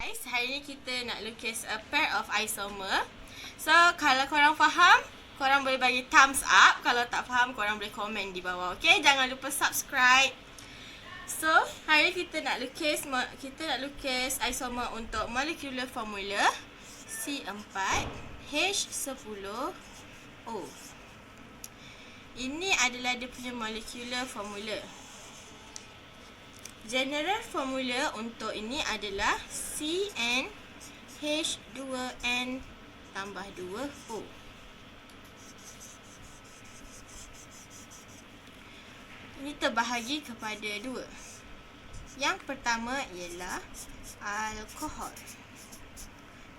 Guys, hari ni kita nak lukis a pair of isomer. So, kalau korang faham, korang boleh bagi thumbs up. Kalau tak faham, korang boleh komen di bawah. Okay, jangan lupa subscribe. So, hari ni kita nak lukis isomer untuk molecular formula C4H10O. Ini adalah dia punya molecular formula. General formula untuk ini adalah CnH2n tambah 2O. Ini terbahagi kepada dua. Yang pertama ialah alkohol.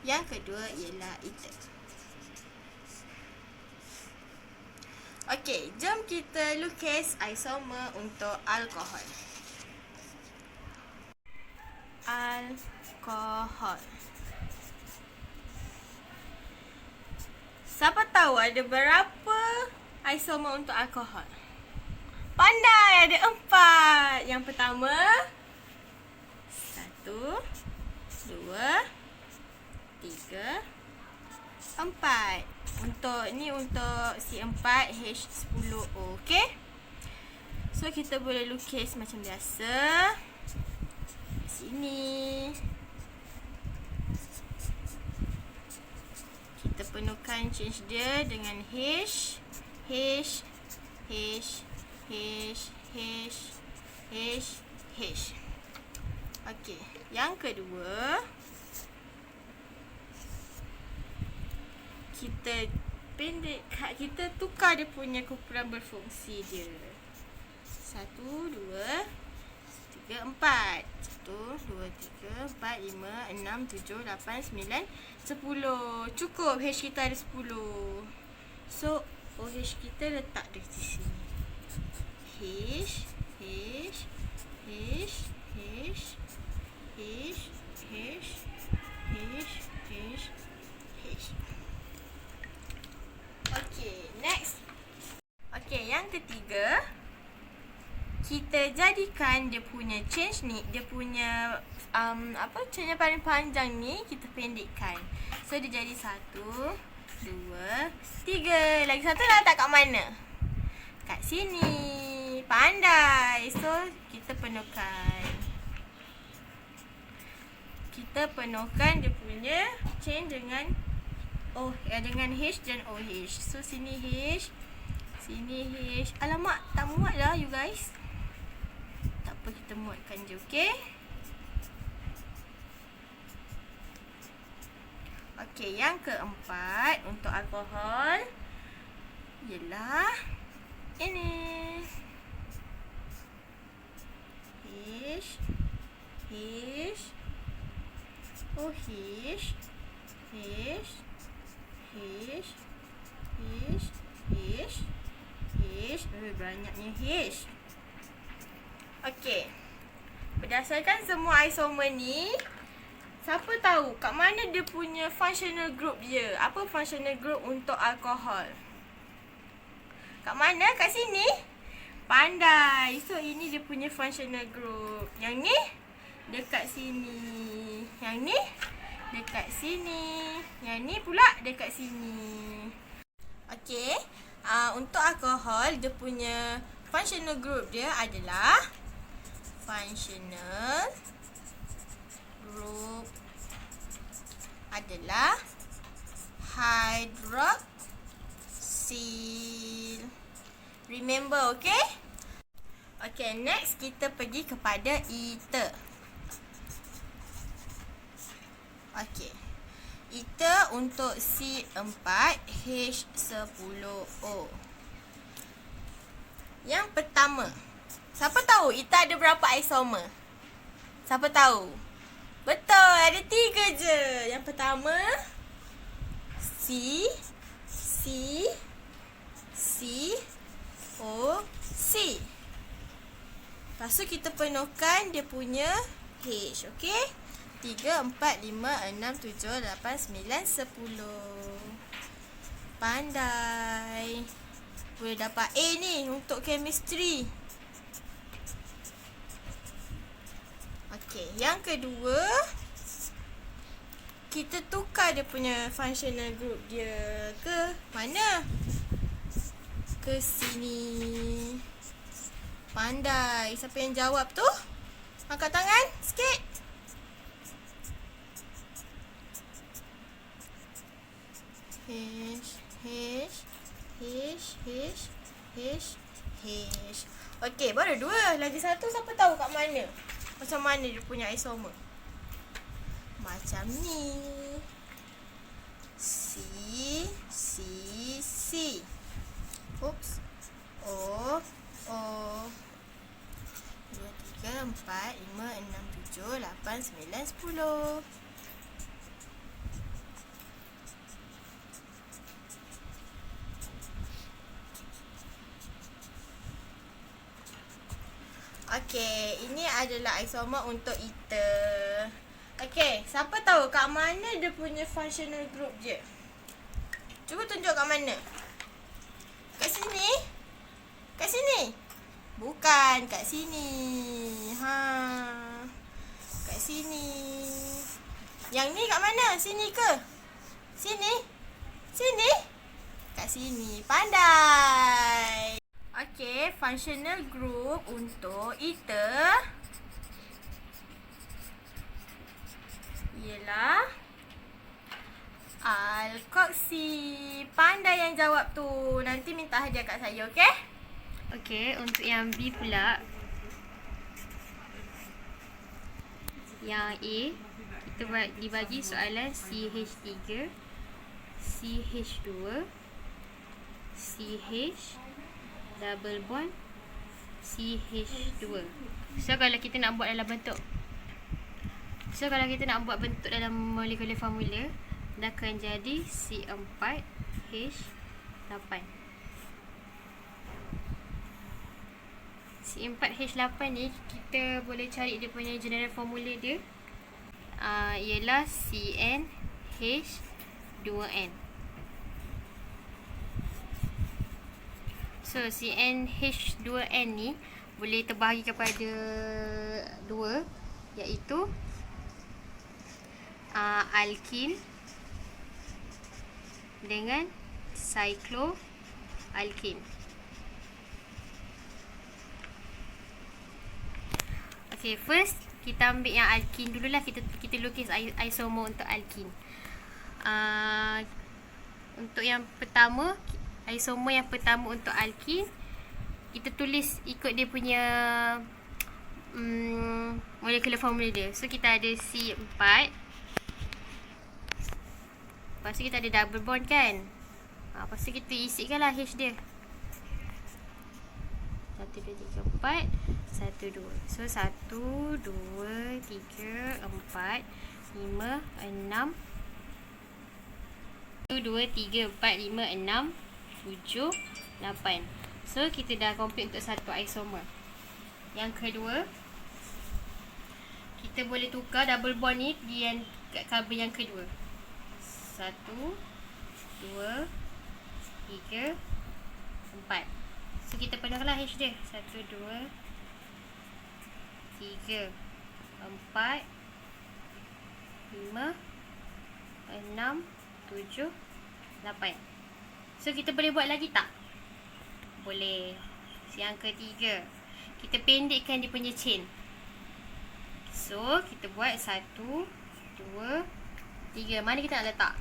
Yang kedua ialah ether. Okey, jom kita lukis isomer untuk alkohol. Alkohol. Siapa tahu ada berapa isomer untuk alkohol? Pandai, ada 4. Yang pertama 1, 2, 3, 4. Untuk C4H10O. Okey. So kita boleh lukis macam biasa. Sini kita penuhkan change dia dengan H, H, H, H, H, H, H. Okey, yang kedua kita tukar dia punya kumpulan berfungsi dia. 1, 2, 3, 4. 1, 2, 3, 4, 5, 6, 7, 8, 9, 10. Cukup, H kita ada 10. So, OH kita letak di sini. H, H, H, H, H, H, H, H, H. Okey, next. Okey, yang ketiga, kita jadikan dia punya change ni, dia punya chain yang paling panjang ni kita pendekkan. So dia jadi 1, 2, 3. Lagi satu nak letak kat mana? Kat sini. Pandai. So kita penuhkan. Kita penuhkan dia punya chain dengan dengan H dan OH. So sini H, sini H. Alamak, tak muat lah you guys. Kita muatkan je, okey? Okey, yang keempat untuk alkohol ialah ini. H, H, OH, H, H, H, H, H. Banyaknya H. Okey. Berdasarkan semua isomer ni, siapa tahu kat mana dia punya functional group dia? Apa functional group untuk alkohol? Kat mana? Kat sini? Pandai. So ini dia punya functional group. Yang ni dekat sini. Yang ni dekat sini. Yang ni pula dekat sini. Okey. Untuk alkohol, dia punya functional group dia adalah functional group adalah hydroxyl. Remember, okay? Okay, next kita pergi kepada ether. Okay. Ether untuk C4H10O. Yang pertama, siapa tahu ether ada berapa isomer? Siapa tahu? Betul, ada 3 je. Yang pertama C, O, C. Lepas tu kita penuhkan dia punya H, okey? 3, 4, 5, 6, 7, 8, 9, 10. Pandai. Boleh dapat A ni untuk chemistry. Okey, yang kedua kita tukar dia punya functional group dia ke mana? Ke sini. Pandai. Siapa yang jawab tu? Angkat tangan sikit. H. Okey, baru 2. Lagi satu siapa tahu kat mana? Macam mana dia punya isomer? Macam ni. C. Oops. O. 2, 3, 4, 5, 6, 7, 8, 9, 10. Okey, ini adalah isomer untuk ether. Okey, siapa tahu kat mana dia punya functional group dia? Cuba tunjuk kat mana? Kat sini? Kat sini? Bukan, kat sini. Kat sini. Yang ni kat mana? Sini ke? Sini? Sini? Kat sini. Pandai. Okey, functional group untuk ether ialah alkoksi. Pandai yang jawab tu. Nanti minta hadiah kat saya, okey? Okey, untuk yang B pula. Yang A, kita dibagi soalan CH3, CH2, CH double bond, CH2. So kalau kita nak buat dalam bentuk dalam molekular formula, dia akan jadi C4H8. C4H8 ni kita boleh cari dia punya general formula dia, ialah CnH2n. So CnH2n ni boleh terbahagi kepada 2, iaitu alkin dengan cycloalkin. Okay, first kita ambil yang alkin dululah. Kita lukis isomer untuk alkin. Untuk yang pertama, isomer yang pertama untuk alkin, kita tulis ikut dia punya molecular formula dia. So kita ada C4. Lepas tu kita ada double bond kan. Lepas tu kita isikanlah H dia. 1, 2, 3, 4, 1, 2. So 1, 2, 3, 4, 5, 6, 1, 2, 3, 4, 5, 6, 7, 8. So kita dah complete untuk satu isomer. Yang kedua, kita boleh tukar double bond ni di yang kat carbon yang kedua. 1, 2, 3, 4. So kita penuhlah H dia. 1, 2, 3, 4, 5, 6, 7, 8. So kita boleh buat lagi tak? Boleh. Yang ketiga, kita pendekkan dia punya chain. So kita buat 1, 2, 3. Mana kita nak letak?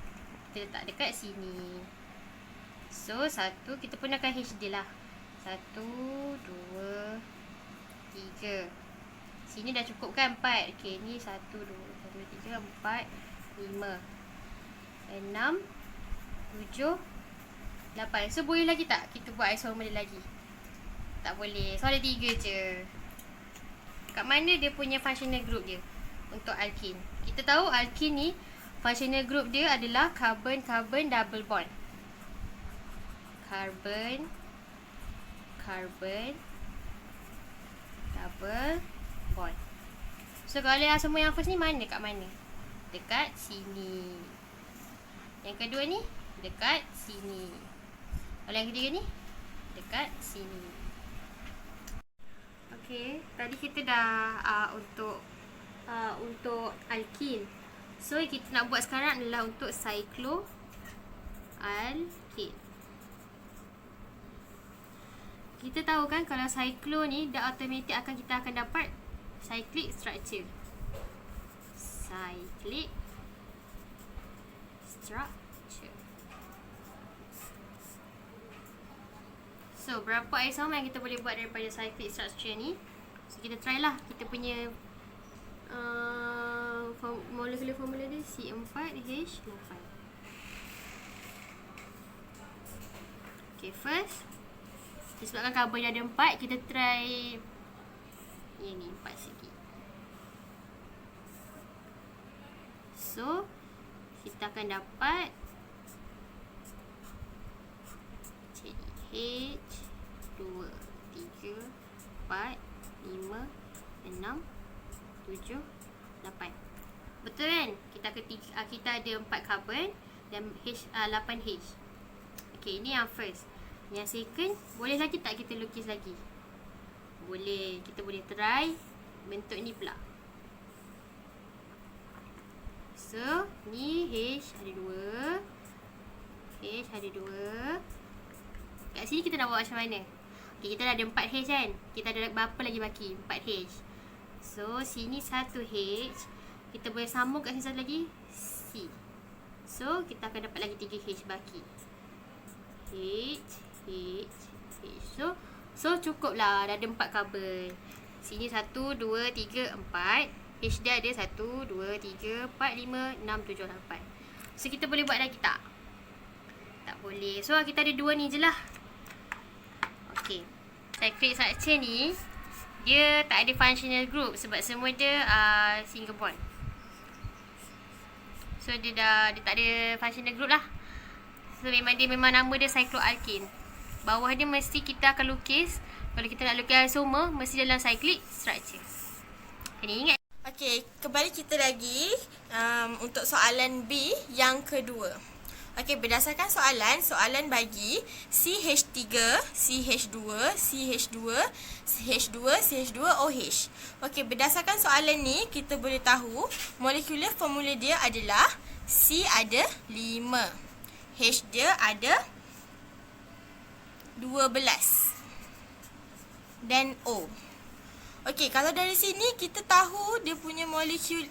Kita letak dekat sini. So 1, kita penuhkan H dia lah. 1, 2, 3. Sini dah cukup kan 4. Okay, ni 1, 2, 3, 4, 5, 6, 7, 8. So boleh lagi tak kita buat isomer dia lagi? Tak boleh. So ada 3 je. Kat mana dia punya functional group dia untuk alkin? Kita tahu alkin ni functional group dia adalah carbon-carbon double bond. Carbon double bond. So kalau isomer yang first ni mana, kat mana? Dekat sini. Yang kedua ni dekat sini. Kalau yang ketiga ni dekat sini. Okey, tadi kita dah untuk alkin. So kita nak buat sekarang adalah untuk cycloalkane. Kita tahu kan kalau cyclo ni dah automatic kita akan dapat cyclic structure. Cyclic structure. So berapa isomer yang kita boleh buat daripada cyclic structure ni? So kita try lah. Kita punya molecular formula dia C4H8. Okay, first disebabkan karbon dia ada 4, kita try ini 4 sikit. So kita akan dapat H 2 3 4 5 6 7 8. Betul kan? Kita ada 4 karbon dan 8H. Okay, ini yang first. Yang second, boleh lagi tak kita lukis lagi? Boleh. Kita boleh try bentuk ni pula. So, ni H ada 2. H ada 2. Kat sini kita nak buat macam mana? Okay, kita dah ada 4H kan? Kita ada berapa lagi baki? 4H. So, sini 1H. Kita boleh sambung kat sini satu lagi C. So, kita akan dapat lagi 3H baki. H. So cukup lah. Dah ada 4 karbon. Sini 1, 2, 3, 4. H dia ada 1, 2, 3, 4, 5, 6, 7, 8. So kita boleh buat lagi tak? Tak boleh. So kita ada 2 ni je lah. Okay, cyclic structure ni dia tak ada functional group sebab semua dia single bond. So dia tak ada functional group lah. So memang nama dia cycloalkane. Bawah dia mesti kita akan lukis. Kalau kita nak lukis isomer, mesti dalam cyclic structure. Kena ingat. Okey, kembali kita lagi untuk soalan B yang kedua. Okey, berdasarkan soalan bagi CH3, CH2, CH2, CH2, CH2, OH. Okey, berdasarkan soalan ni kita boleh tahu molekular formula dia adalah C ada 5. H dia ada 12 dan O. Okey, kalau dari sini kita tahu dia punya molekul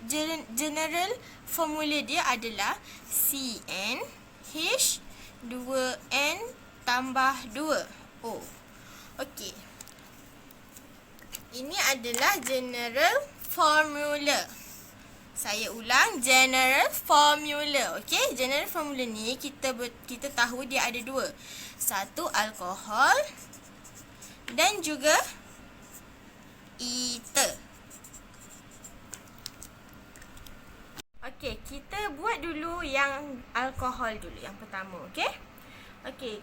general formula dia adalah CnH 2n tambah 2O. Okey. Ini adalah general formula. Saya ulang, general formula. Okey, general formula ni kita tahu dia ada 2. Satu alkohol dan juga ether. Okey, kita buat dulu yang alkohol dulu yang pertama, okey? Okey,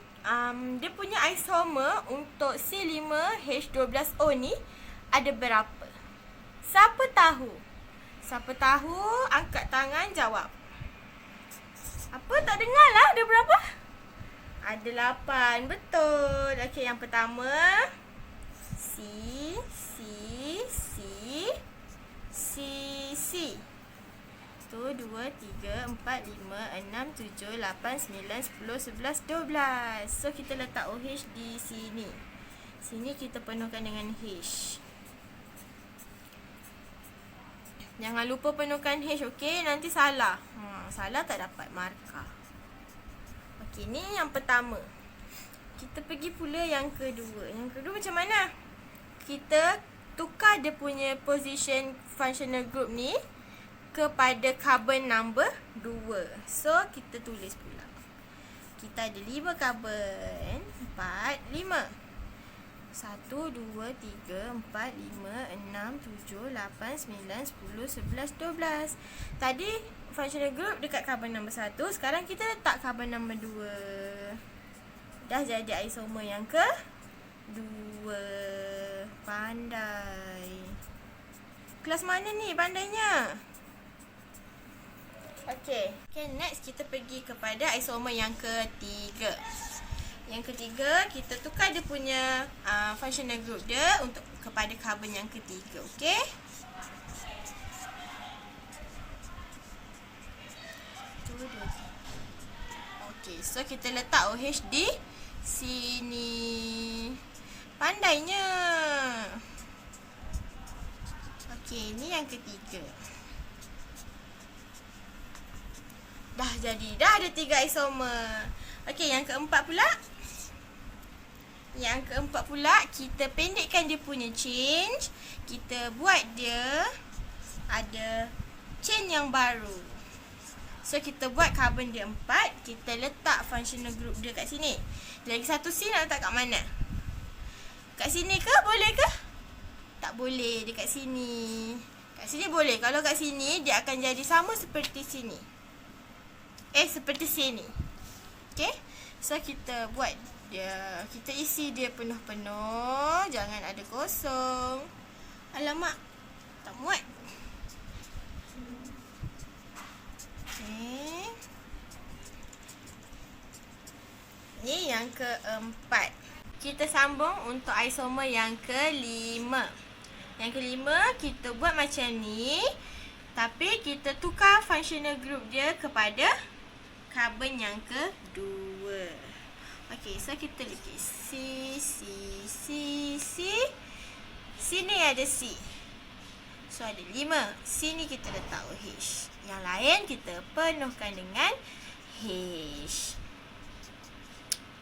dia punya isomer untuk C5H12O ni ada berapa? Siapa tahu? Siapa tahu angkat tangan jawab. Apa, tak dengar lah, ada berapa? Ada 8, betul. Okey, yang pertama C. 1, 2, 3, 4, 5, 6, 7, 8, 9, 10, 11, 12. So, kita letak OH di sini. Sini kita penuhkan dengan H. Jangan lupa penuhkan H, okey? Nanti salah. Salah tak dapat markah. Okey, ni yang pertama. Kita pergi pula yang kedua. Yang kedua macam mana? Kita tukar dia punya position functional group ni kepada carbon number 2. So, kita tulis pula. Kita ada 5 carbon. 4, 5. 1, 2, 3, 4, 5, 6, 7, 8, 9, 10, 11, 12. Tadi functional group dekat carbon number 1. Sekarang kita letak carbon number 2. Dah jadi isomer yang ke-2. Pandai. Kelas mana ni pandainya? Okay, next kita pergi kepada isomer yang ketiga. Yang ketiga, kita tukar dia punya functional group dia untuk kepada carbon yang ketiga, okey? Okey, so kita letak OH di sini. Pandainya. Okey, ni yang ketiga. Dah jadi. Dah ada 3 isomer. Okey, yang keempat pula. Yang keempat pula, kita pendekkan dia punya change. Kita buat dia ada chain yang baru. So, kita buat carbon dia 4. Kita letak functional group dia kat sini. Lagi satu C nak letak kat mana? Kat sini ke? Boleh ke? Tak boleh. Dekat sini. Kat sini boleh. Kalau kat sini, dia akan jadi sama seperti sini. Seperti sini. Okay? So, kita buat dia. Kita isi dia penuh-penuh. Jangan ada kosong. Alamak. Tak muat. Okay. Ni yang keempat. Kita sambung untuk isomer yang kelima. Yang kelima, kita buat macam ni. Tapi kita tukar functional group dia kepada carbon yang kedua. Okey, so kita lukis C. Sini ada C. So ada 5. Sini kita letak OH. Yang lain kita penuhkan dengan H.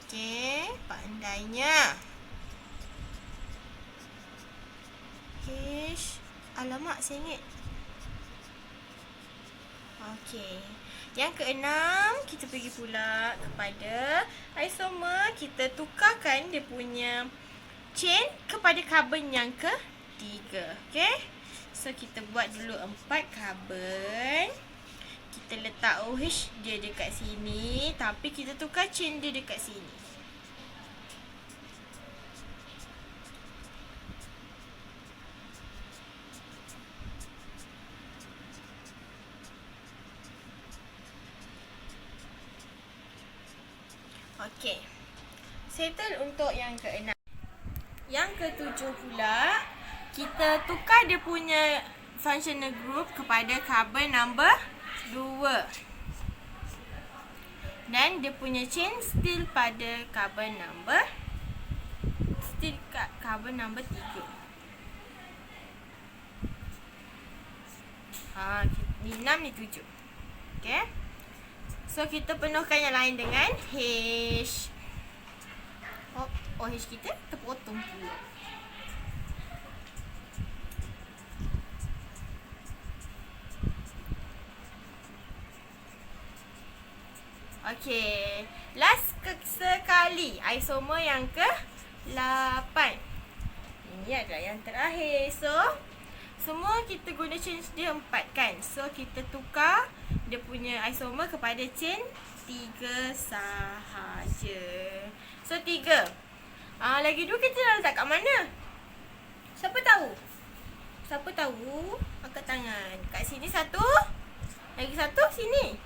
Okey, pandainya. H. Alamak, sengit. Okey. Yang keenam, kita pergi pula kepada isomer. Kita tukarkan dia punya chain kepada carbon yang ketiga. Okey. So, kita buat dulu 4 carbon. Kita letak OH dia dekat sini. Tapi kita tukar chain dia dekat sini. Okey. Settle untuk yang keenam. Yang ketujuh pula, kita tukar dia punya functional group kepada carbon number 2. Dan dia punya chain still pada carbon number 3. Ni 6, ni 7. Okey. So, kita penuhkan yang lain dengan H. OH kita terpotong pula. Okey. Last sekali. Isomer yang ke-8. Ini adalah yang terakhir. So, semua kita guna chain dia 4 kan. So, kita tukar dia punya isomer kepada chain 3 sahaja. So, 3. Lagi 2 kita nak letak kat mana? Siapa tahu? Siapa tahu? Angkat tangan. Kat sini 1. Lagi 1 sini.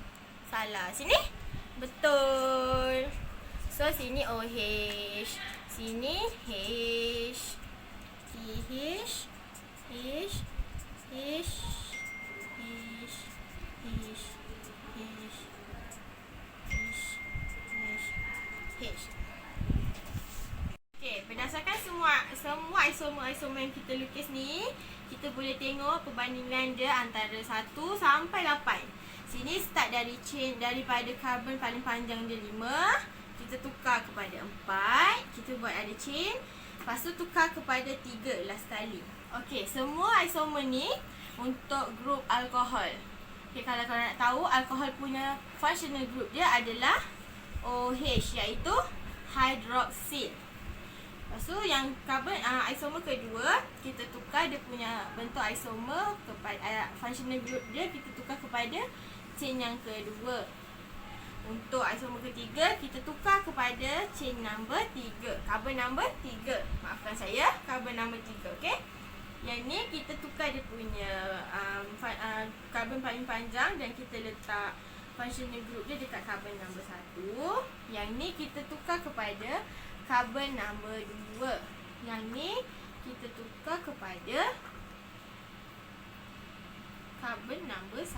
Salah. Sini? Betul. So, sini OH. Sini H. H. Okey, berdasarkan semua isomer yang kita lukis ni, kita boleh tengok perbandingan dia antara 1 sampai 8. Sini start dari chain daripada carbon paling panjang dia 5, kita tukar kepada 4, kita buat ada chain, lepas tu tukar kepada 3 last kali. Okey, semua isomer ni untuk grup alkohol. Okey, kalau korang nak tahu, alkohol punya functional group dia adalah OH, iaitu hydroxyl. Lepas tu yang carbon isomer kedua, kita tukar dia punya bentuk isomer kepada functional group dia, kita tukar kepada chain yang kedua. Untuk isomer ketiga, kita tukar kepada chain number 3, carbon number 3. Maafkan saya, carbon number 3, okey? Yang ni kita tukar dia punya carbon paling panjang dan kita letak functional group dia dekat carbon number 1. Yang ni kita tukar kepada carbon number 2. Yang ni kita tukar kepada carbon number 1.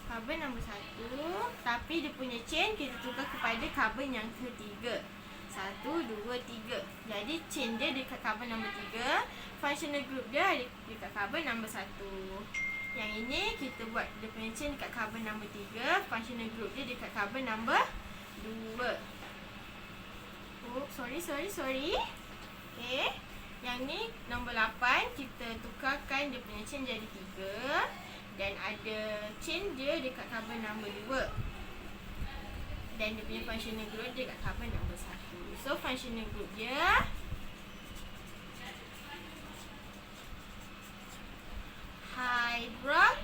Karbon nombor 1. Tapi dia punya chain kita tukar kepada karbon yang ketiga. 1, 2, 3. Jadi chain dia dekat karbon nombor 3. Functional group dia dekat karbon nombor 1. Yang ini kita buat dia punya chain dekat karbon nombor 3. Functional group dia dekat karbon nombor 2. Oh, sorry. Okay. Yang ni nombor 8. Kita tukarkan dia punya chain jadi 3. Dan ada chain dia dekat karbon nombor 2. Dan dia punya functional group dia dekat karbon nombor 1. So functional group dia hydroxyl.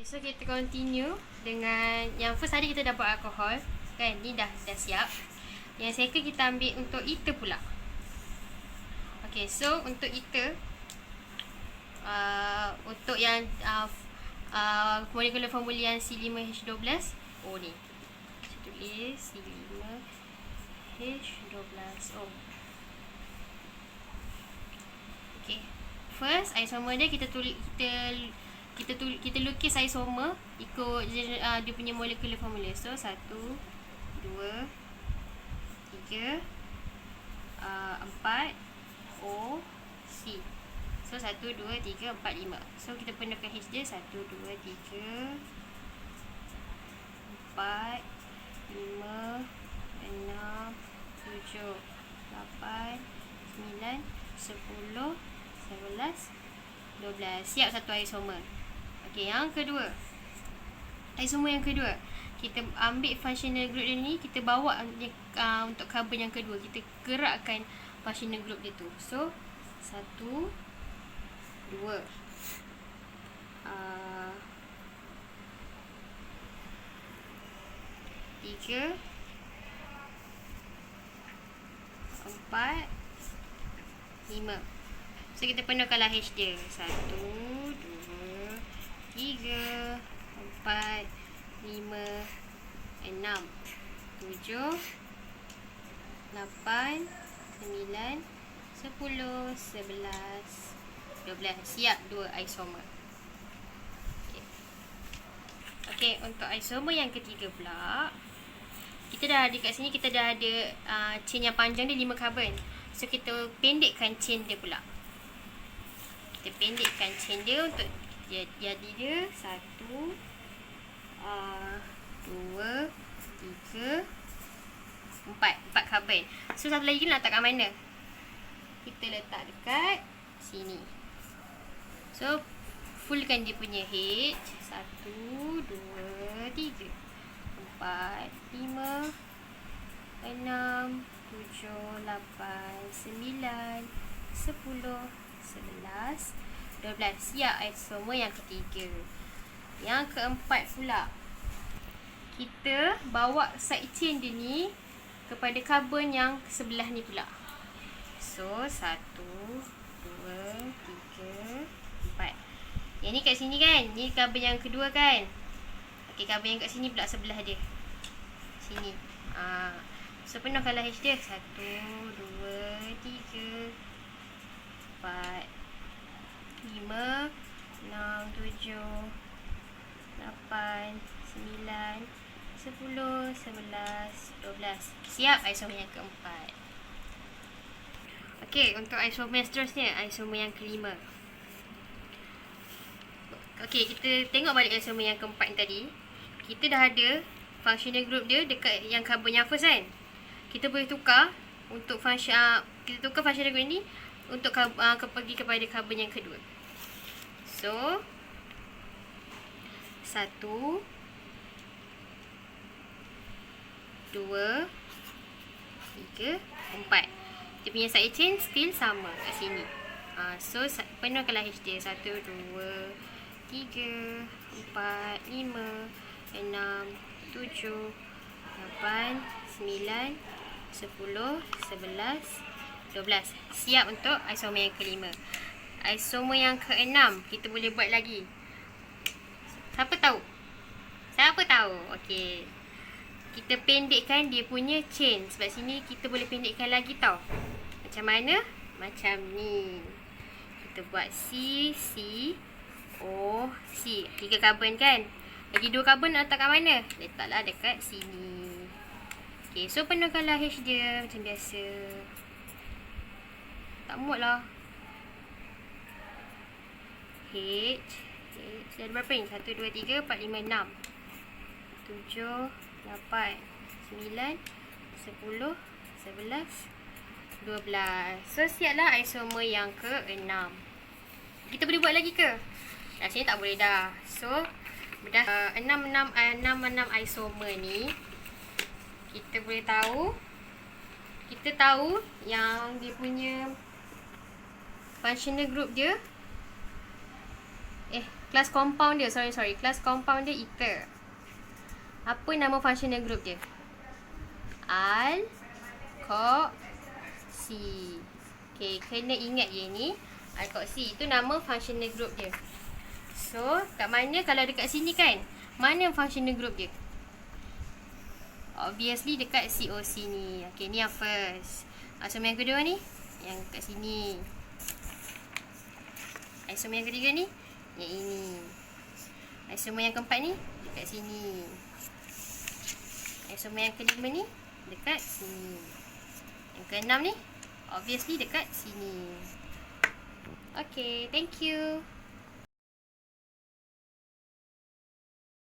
So kita continue dengan yang first tadi kita dah buat alkohol kan, ni dah siap. Yang second kita ambil untuk ether pula. Okay, so untuk ether untuk yang molekula formula yang C5H12. Oh ni saya tulis C5H12O. Okay, first isomer dia kita lukis isomer ikut dia punya molekula formula. So 1, 2, 3, 4 O, C. So 1, 2, 3, 4, 5. So kita penuhkan H dia 1, 2, 3, 4, 5, 6, 7, 8, 9, 10, 11, 12. Siap satu isomer. Okey, yang kedua. Isomer yang kedua. Kita ambil functional group dia ni, kita bawa untuk karbon yang kedua. Kita gerakkan functional group dia tu. So 1, 2, 3, 4, 5. So kita penuhkanlah H dia. 1, 2, 3, 4, 5, 6, 7, 8, 9, 10, 11, 12. Siap 2 isomer. Okey, untuk isomer yang ketiga pula, kita dah dekat sini kita dah ada chain yang panjang dia 5 karbon. So kita pendekkan chain dia pula. Kita pendekkan chain dia untuk jadi dia 1, 2, 3, 4 karbon. So satu lagi nak letak kat mana? Kita letak dekat sini. So fullkan dia punya H. 1, 2, 3, 4, 5, 6, 7, 8, 9, 10, 11, 12. Siap isomer yang ketiga. Yang keempat pula, kita bawa side chain dia ni kepada karbon yang sebelah ni pula. So 1, 2, 3, 4. Yang ni kat sini kan, ni karbon yang kedua kan. Okey, karbon yang kat sini pula sebelah dia. Sini. So penuhkanlah H dia. 1, 2, 3, 4, 5, 6, 7, 8, 9, 10, 11, 12. Siap isomer yang keempat. Okey, untuk isomer seterusnya, isomer yang kelima. Okey, kita tengok balik isomer yang keempat tadi. Kita dah ada functional group dia dekat yang karbon yang first kan. Kita boleh tukar untuk kita tukar functional group ni untuk pergi kepada karbon yang kedua. So 1, 2, 3, 4. Dia punya side chain still sama kat sini. So penuhkanlah H dia. 1, 2, 3, 4, 5, 6, 7, 8, 9, 10, 11, 12. Siap untuk isomer yang kelima. Isomer yang keenam kita boleh buat lagi. Siapa tahu? Okey. Kita pendekkan dia punya chain. Sebab sini kita boleh pendekkan lagi tau. Macam mana? Macam ni. Kita buat C, O, C. 3 karbon kan? Lagi 2 karbon nak letak kat mana? Letaklah dekat sini. Okay, so penuhkanlah H dia macam biasa. Tak muat lah. H. Dah berapa ni? 1, 2, 3, 4, 5, 6. 7, 8, 9, 10, 11, 12. So, siaplah isomer yang ke-6. Kita boleh buat lagi ke? Kat sini tak boleh dah. So, 6 isomer ni, kita boleh tahu, kita tahu yang dia punya functional group dia, class compound dia, sorry, class compound dia ether. Apa nama functional group dia? Alkoxy. Okay, kena ingat je ni. Alkoxy itu nama functional group dia. So, kat mana kalau dekat sini kan? Mana functional group dia? Obviously dekat COC ni. Okay, ni yang first. Isomer yang kedua ni, yang kat sini. Isomer yang ketiga ni, yang ini. Isomer yang keempat ni, dekat sini. Isomer yang kelima ni, dekat sini. Yang keenam ni, obviously dekat sini. Okay, thank you.